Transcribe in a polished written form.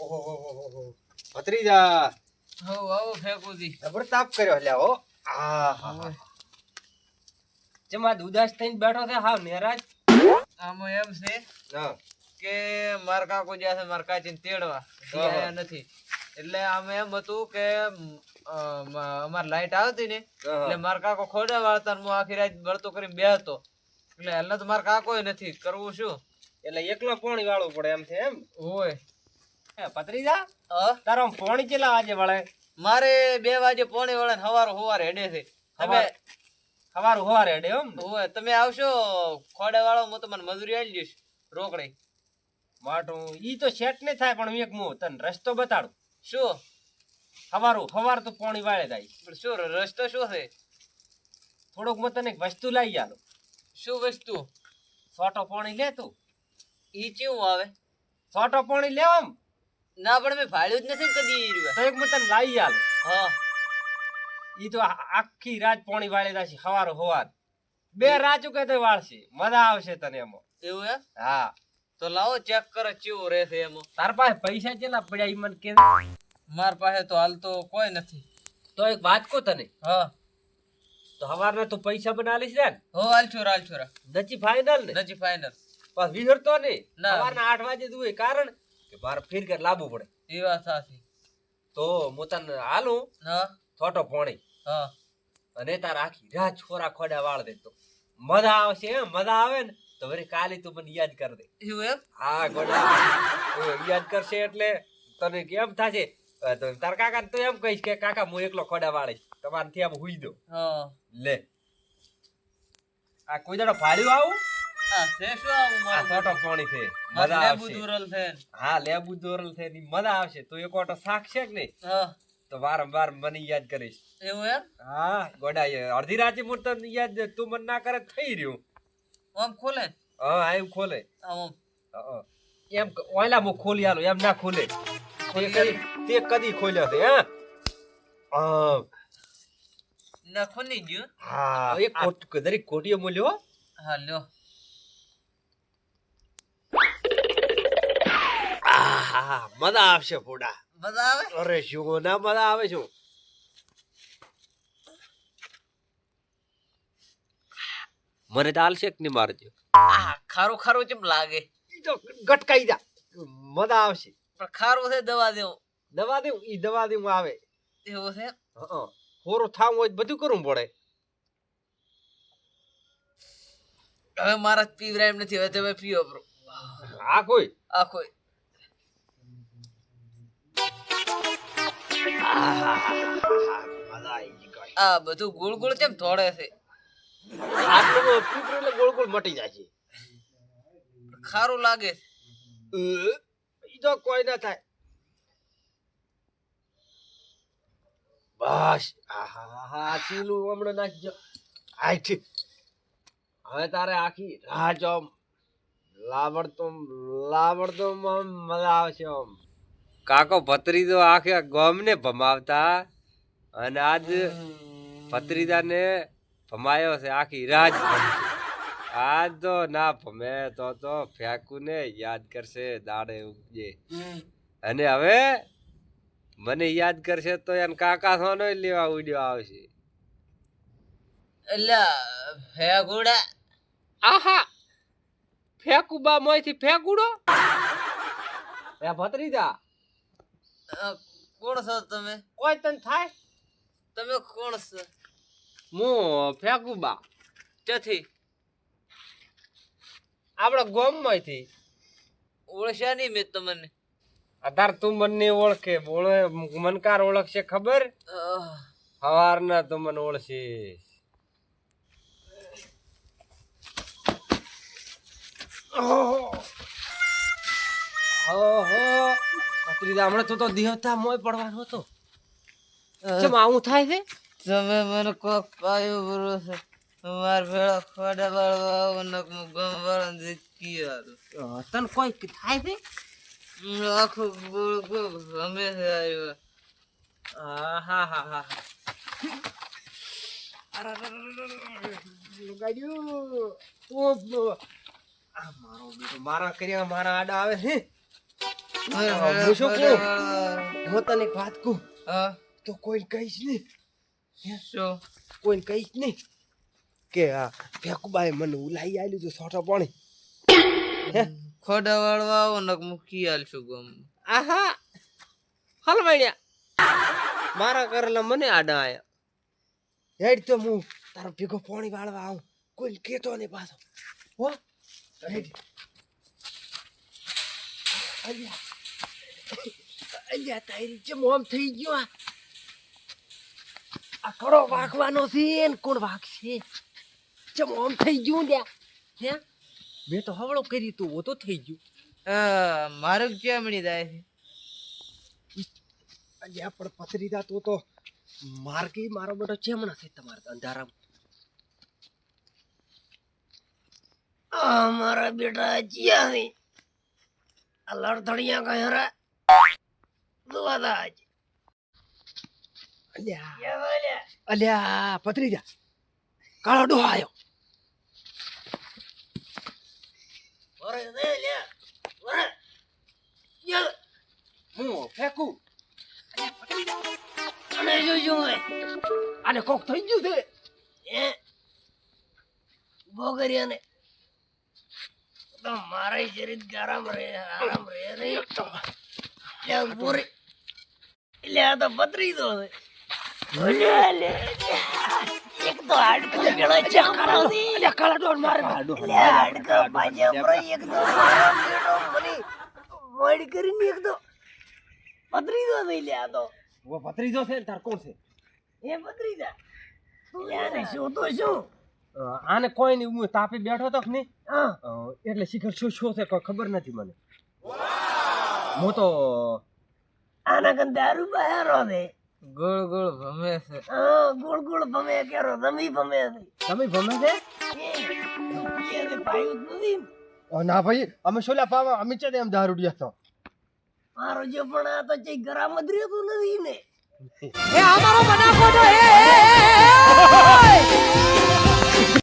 ઓહો ભત્રીજા હો ફેકુજી જબર તાપ કર્યો લ્યા હો હા જમા ઉદાસ થઈને બેઠો છે હાવ નેરાજ આમાં એમ છે હા કે માર કાકો જ્યાં છે માર કાચીને તેડવા આયા નથી એટલે આમે એમ હતું કે અમાર લાઈટ આવતી ને એટલે માર કાકો ખોડા વાળતા હું આખી રાત બળતો કરીને બેહતો એટલે હાલ તો માર કાકો નથી કરવું શું એટલે એકલો પાણી વાળવું પડે એમ છે એમ હોય ભત્રીજા તારો પાણી કેટલા વાગે વળે મારે 2 વાગે પોણી વળે હવાર હેડે છે તમે સવારે હોવારે હેડે એમ હોય તમે આવશો ખોડા વાળો હું તમને મજૂરી આલી દઈશ રોકડી માટું ઈ તો સેટ નહીં થાય પણ એક હું તને રસ્તો બતાડું શું સવાર તો પાણી વાળે જાય શું રસ્તો શું છે થોડોક હું તને એક વસ્તુ લાવી આલો શું વસ્તુ સોટો પાણી લે તું ઈ કેવું આવે સોટો પાણી લેવામ ના પણ મેં ભાડ્યું જ નથી કદી તો એક હું તને લાવી આલો હા ઈ તો આખી રાત પાણી વાળે જાય સવાર 2 રાચું કે તો વાળશે મજા આવશે તને એમાં એવું એમ હા તો લાવો ચેક કરો કેવું રહેશે એમાં તાર પાસે પૈસા કેટલા પડ્યા ઈ મને કે માર પાસે તો હાલ તો કોઈ નથી તો એક વાત કહું તને હા તો સવારના તું પૈસા બનાવીશ ને હો હાલ છોરા નચી ફાઈનલ ને નજી ફાઈનલ બસ વિહરતો નહીં ના. સવારના 8 વાગે તું કારણ કે બાર ફેર કર લાવવું પડે એ વાત સાચી તો હું તને હાલું હા થોટો પાણી હા અને તાર આખી રાત છોરા ખોડા વાળ દે તો મજા આવશે મજા આવે ને તો વળી કાલે તું મને યાદ કર દે એવું એમ હા ગોડા યાદ કરશે એટલે તને કેમ થાશે તો તાર કાકા તો એમ કહીશ કે કાકા હું એકલો ખોડા વાળીશ તમારે થી આમ હુઈ દો હા લે આ કોઈ દાડો ભાડ્યું આવું આ છે શું આવું આ મારું થોટો પાણી છે મજા મજા લેબુ આવશે દુરલ છે હા લેબુ દોરલ છે ની મજા આવશે તો એક ઓટો શાક છે કે નહીં હા તો વારંવાર મને યાદ કરીશ એવું એમ હા ગોડા અડધી રાતે હું તને યાદ તું મને ના કરે થઈ રહ્યું આમ ખોલે હા એમ ખોલે આમ એમ ઓયલા મુ ખોલી આલો એમ ના ખોલે તે કદી ખોલ્યો છે હા ના ખોલી ગયું હા એક દરેક કોટીઓ મૂલ્યો હા લ્યો આહા મજા આવશે ફોડા મજા આવે અરે શું ના મજા આવે શું મને દાલ શેક ની મારજો આ ખારું કેમ લાગે ઈ તો ગટકાઈ જા મજા આવશે પણ ખારું છે દવા દેવો દવા દેવું ઈ દવા દેવું આવે એવું છે હોરું થાવું હોય બધું કરવું પડે હવે મારા પીવરાય એમ નથી હવે તમે પીઓ બ્રો આ કોઈ આખો આ બધું ગુળ કેમ થોડે છે આટલું પીપરું એટલે ગોળ ગોળ મટી જાય છે ખારું લાગે ઈ તો કોઈ ના થાય બસ આહા ચીલું હમણાં નાખજો આય ઠીક હવે તારે આખી રાહ આમ લાવડતો મજા આવશે આમ કાકો ભત્રીજો આખે ગોમને ભમાવતા અને આજ ભત્રીજાને ભમાયો છે આખી રાત આજ તો ના ભમે તો ફેંકું ને યાદ કરશે દાડે ઉગજે અને હવે મને યાદ કરશે તો એને કાકા સોનો લેવા ઉડ્યો આવશે એટલે ફેગુડા આહા ફેંકુબા મોયથી ફેંકુડો એ ભત્રીજા કોણ છો તમે કોઈ તને થાય તમે કોણ છો હું ફેંકુબા ક્યાંથી આપડા ગોમ માંથી ઓળખ્યા નહીં મેં તમને અધાર તું મને ઓળખે મનકાર ઓળખશે ખબર હવાર ના તું મને ઓળખે હમણાં તો દેવતા મોય પડવાનો હતો કેમ આવું થાય છે તમે મને કોક પાયું બરો છે માર ભેળા ખોડા વાળવા નક મુ ગમ વાળા દીકી યાર તને કોઈ થાય છે આખું ગોળ ગોળ અમે આવ્યો હા હા હા મારા કર્યા મારા આડા આવે છે હું શું કહું? હું તને એક વાત કહું હા તો કોઈને કહીશ નહીં, શું કોઈને કહીશ નહીં કે આ ફેકુબાએ મને ઉલાઈ આલ્યું તો છોટો પાણી. ખોડા વાળવા આવો ને મૂકી આલશું ગમ. આહા હલવાણ્યા મારા કરેલા મને આડા આયા. હેડ તો હું તારો ભેગો પાણી વાળવા આવું, કોઈને કહેતો નહીં પાછો. હો હેડ. અલ્યા અલ્યા તારી જેમ આમ થઈ ગયો. આ કડો વાગવાનો છે ને કોણ વાગશે? જેમ આમ થઈ ગયું લ્યા. હે મેં તો હવળો કરી તું ઓ તો થઈ ગયું. મારું ક્યાં મળી જાય છે? અલ્યા પણ પથરીદા તો માર્ગી મારો બેટો ચેમણા છે તમારા અંધારામાં. મારા બેટા જ્યાં છે આ લડથડિયા કઈ હરા દુવાદા આજ. અલ્યા અલ્યા પથરીદા કાળો ડોહા આયો. ઓરે દે લ્યા ઓરે યલ હું ફેકું. અને જોજો આને કોક થઈ ગયું છે હે બોગરિયાને તો મારે શરીર ગરમ રહે આરામ રહે નહીં લે પૂરી લે આ તો પતરી દો છે. લે એક તો હાડકો ગળો ચકરો છે લે કાળા ડોર મારે લે હાડકો પાજે પર એક તો બેડો મની મોડ કરીને એક તો પતરી દો થઈ લે આ તો વો પતરીજો છે તાર કોણ છે? એ પતરીજા યાને શું તો શું આને કોઈ નહીં, હું તાપી બેઠો તો કે નહીં એટલે શિખર શું શું છે કોઈ ખબર નથી મને. હું તો આના કન દારૂ બહારો છે. ગોળ ગોળ ભમે છે. ગોળ ગોળ ભમે કેરો તમે ભમે છે. તમે ભમે છે એ પાયું નથી. ઓ ના ભાઈ અમે સોલા પાવા અમે ચડે એમ દારૂડિયા તો મારો જે પણ આ તો ચઈ ગરામ જ રહેતું નથી ને. એ અમારો બનાકોડો હે